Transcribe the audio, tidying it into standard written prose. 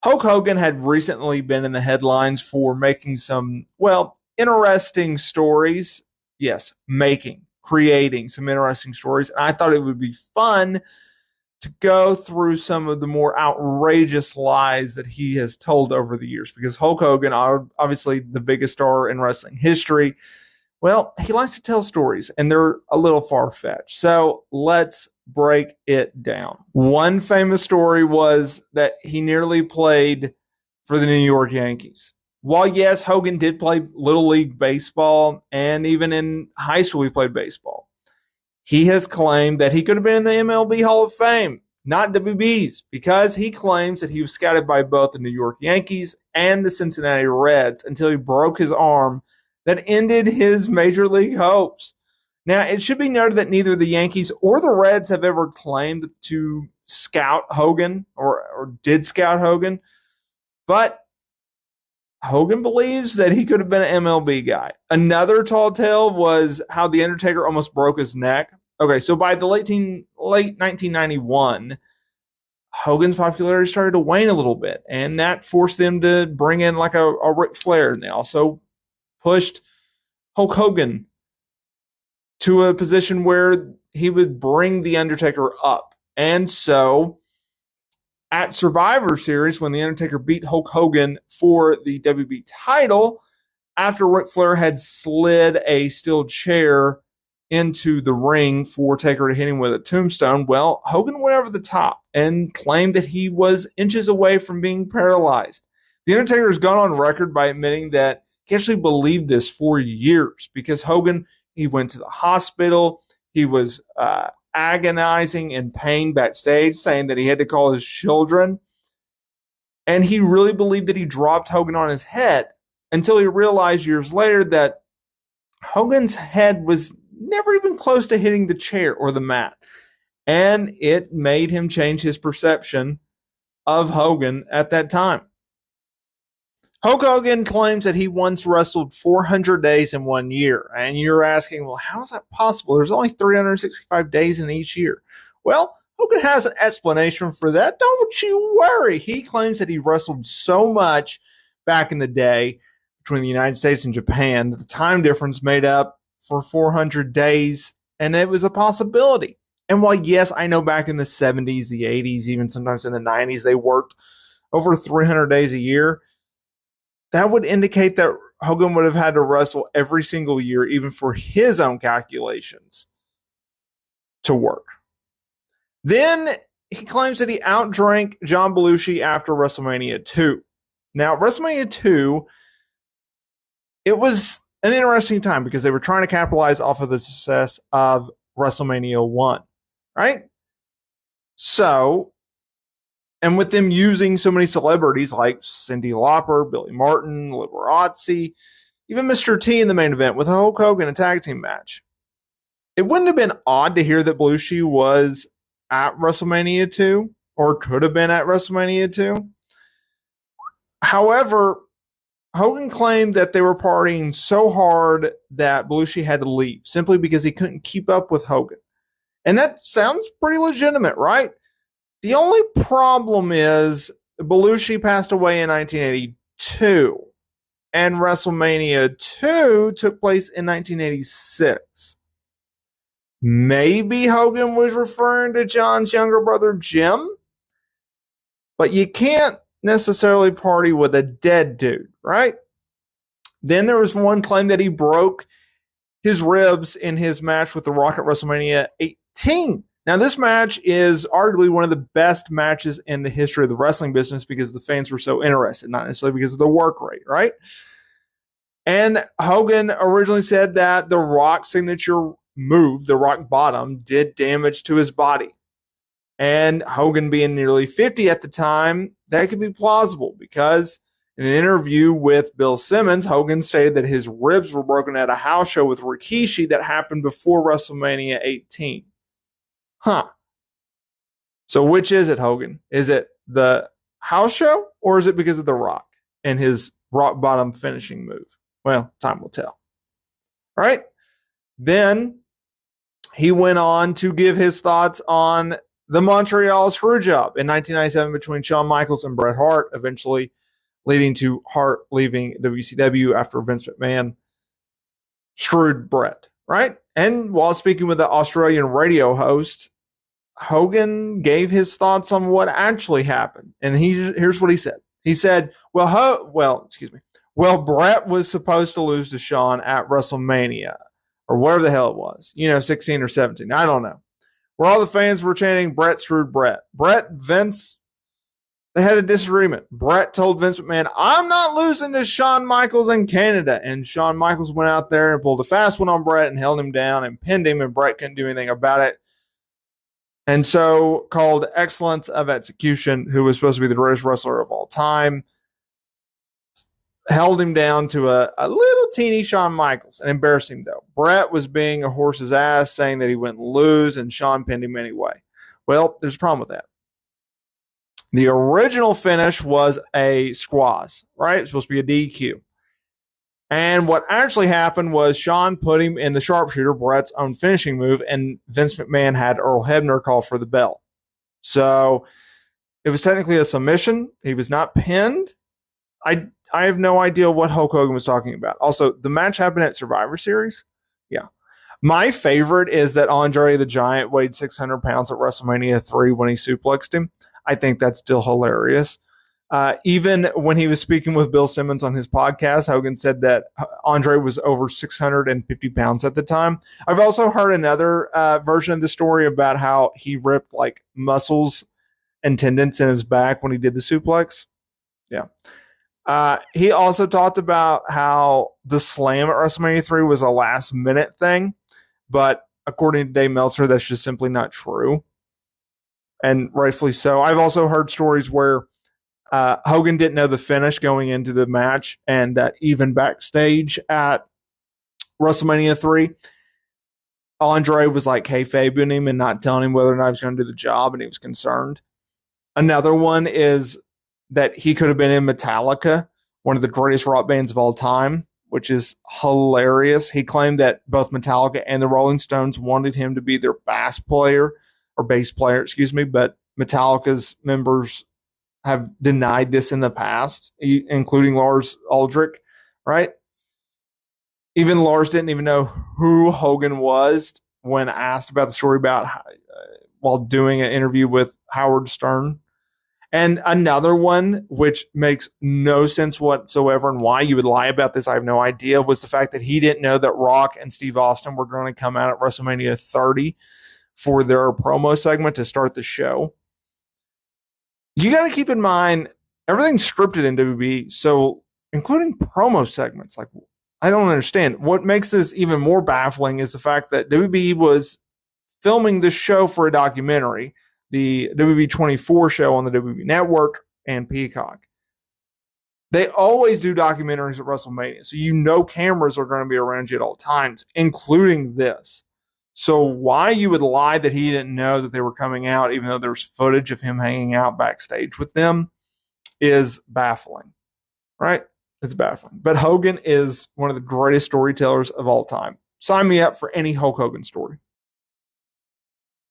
Hulk Hogan had recently been in the headlines for making some, well, interesting stories. Yes, creating some interesting stories. And I thought it would be fun to go through some of the more outrageous lies that he has told over the years, because Hulk Hogan, obviously the biggest star in wrestling history, well, he likes to tell stories and they're a little far-fetched. So let's break it down. One famous story was that he nearly played for the New York Yankees. While yes, Hogan did play Little League baseball, and even in high school he played baseball, he has claimed that he could have been in the MLB Hall of Fame, not WB's, because he claims that he was scouted by both the New York Yankees and the Cincinnati Reds until he broke his arm that ended his major league hopes. Now, it should be noted that neither the Yankees or the Reds have ever claimed to scout Hogan or did scout Hogan, but Hogan believes that he could have been an MLB guy. Another tall tale was how The Undertaker almost broke his neck. Okay, so by the late 1991, Hogan's popularity started to wane a little bit, and that forced them to bring in like a Ric Flair, and they also pushed Hulk Hogan to a position where he would bring The Undertaker up. And so at Survivor Series, when The Undertaker beat Hulk Hogan for the WB title, after Ric Flair had slid a steel chair into the ring for Taker to hit him with a tombstone, well, Hogan went over the top and claimed that he was inches away from being paralyzed. The Undertaker has gone on record by admitting that he actually believed this for years, because Hogan, he went to the hospital, he was agonizing in pain backstage, saying that he had to call his children, and he really believed that he dropped Hogan on his head, until he realized years later that Hogan's head was never even close to hitting the chair or the mat. And it made him change his perception of Hogan at that time. Hulk Hogan claims that he once wrestled 400 days in 1 year. And you're asking, well, how is that possible? There's only 365 days in each year. Well, Hogan has an explanation for that. Don't you worry. He claims that he wrestled so much back in the day between the United States and Japan that the time difference made up for 400 days, and it was a possibility. And while, yes, I know back in the 70s, the 80s, even sometimes in the 90s, they worked over 300 days a year, that would indicate that Hogan would have had to wrestle every single year, even for his own calculations, to work. Then he claims that he outdrank John Belushi after WrestleMania 2. Now, WrestleMania 2, it was an interesting time because they were trying to capitalize off of the success of WrestleMania 1, right? So, and with them using so many celebrities like Cyndi Lauper, Billy Martin, Liberace, even Mr. T in the main event with Hulk Hogan, a tag team match, it wouldn't have been odd to hear that Belushi was at WrestleMania 2 or could have been at WrestleMania 2. However, Hogan claimed that they were partying so hard that Belushi had to leave simply because he couldn't keep up with Hogan. And that sounds pretty legitimate, right? The only problem is Belushi passed away in 1982, and WrestleMania 2 took place in 1986. Maybe Hogan was referring to John's younger brother, Jim, but you can't necessarily party with a dead dude, right? Then there was one claim that he broke his ribs in his match with The Rock at WrestleMania 18. Now, this match is arguably one of the best matches in the history of the wrestling business because the fans were so interested, not necessarily because of the work rate, right? And Hogan originally said that the Rock signature move, the Rock bottom, did damage to his body. And Hogan being nearly 50 at the time, that could be plausible because in an interview with Bill Simmons, Hogan stated that his ribs were broken at a house show with Rikishi that happened before WrestleMania 18. Huh. So which is it, Hogan? Is it the house show or is it because of The Rock and his rock bottom finishing move? Well, time will tell. All right. Then he went on to give his thoughts on the Montreal Screwjob in 1997 between Shawn Michaels and Bret Hart, eventually leading to Hart leaving WCW after Vince McMahon screwed Bret, right? And while speaking with the Australian radio host, Hogan gave his thoughts on what actually happened. And here's what he said. He said, well, Bret was supposed to lose to Shawn at WrestleMania or whatever the hell it was, 16 or 17. I don't know. Where all the fans were chanting, Bret screwed Bret. Vince, they had a disagreement. Bret told Vince McMahon, I'm not losing to Shawn Michaels in Canada. And Shawn Michaels went out there and pulled a fast one on Bret and held him down and pinned him, and Bret couldn't do anything about it. And so called Excellence of Execution, who was supposed to be the greatest wrestler of all time, held him down to a little teeny Shawn Michaels and embarrassed him, though. Bret was being a horse's ass, saying that he wouldn't lose, and Shawn pinned him anyway. Well, there's a problem with that. The original finish was a squash, right? It's supposed to be a DQ. And what actually happened was Shawn put him in the sharpshooter, Bret's own finishing move, and Vince McMahon had Earl Hebner call for the bell. So it was technically a submission. He was not pinned. I have no idea what Hulk Hogan was talking about. Also, the match happened at Survivor Series. Yeah. My favorite is that Andre the Giant weighed 600 pounds at WrestleMania 3 when he suplexed him. I think that's still hilarious. Even when he was speaking with Bill Simmons on his podcast, Hogan said that Andre was over 650 pounds at the time. I've also heard another version of the story about how he ripped like muscles and tendons in his back when he did the suplex. Yeah. He also talked about how the slam at WrestleMania 3 was a last minute thing, but according to Dave Meltzer, that's just simply not true. And rightfully so. I've also heard stories where Hogan didn't know the finish going into the match, and that even backstage at WrestleMania 3, Andre was like kayfabing him and not telling him whether or not he was going to do the job, and he was concerned. Another one is that he could have been in Metallica, one of the greatest rock bands of all time, which is hilarious. He claimed that both Metallica and the Rolling Stones wanted him to be their bass player, but Metallica's members have denied this in the past, including Lars Ulrich, right? Even Lars didn't even know who Hogan was when asked about the story about while doing an interview with Howard Stern. And another one, which makes no sense whatsoever, and why you would lie about this, I have no idea, was the fact that he didn't know that Rock and Steve Austin were going to come out at WrestleMania 30 for their promo segment to start the show. You got to keep in mind, everything's scripted in WWE, so including promo segments. Like, I don't understand. What makes this even more baffling is the fact that WWE was filming this show for a documentary, the WWE 24 show on the WWE Network and Peacock. They always do documentaries at WrestleMania, so cameras are going to be around you at all times, including this. So why you would lie that he didn't know that they were coming out, even though there's footage of him hanging out backstage with them, is baffling, right? It's baffling. But Hogan is one of the greatest storytellers of all time. Sign me up for any Hulk Hogan story.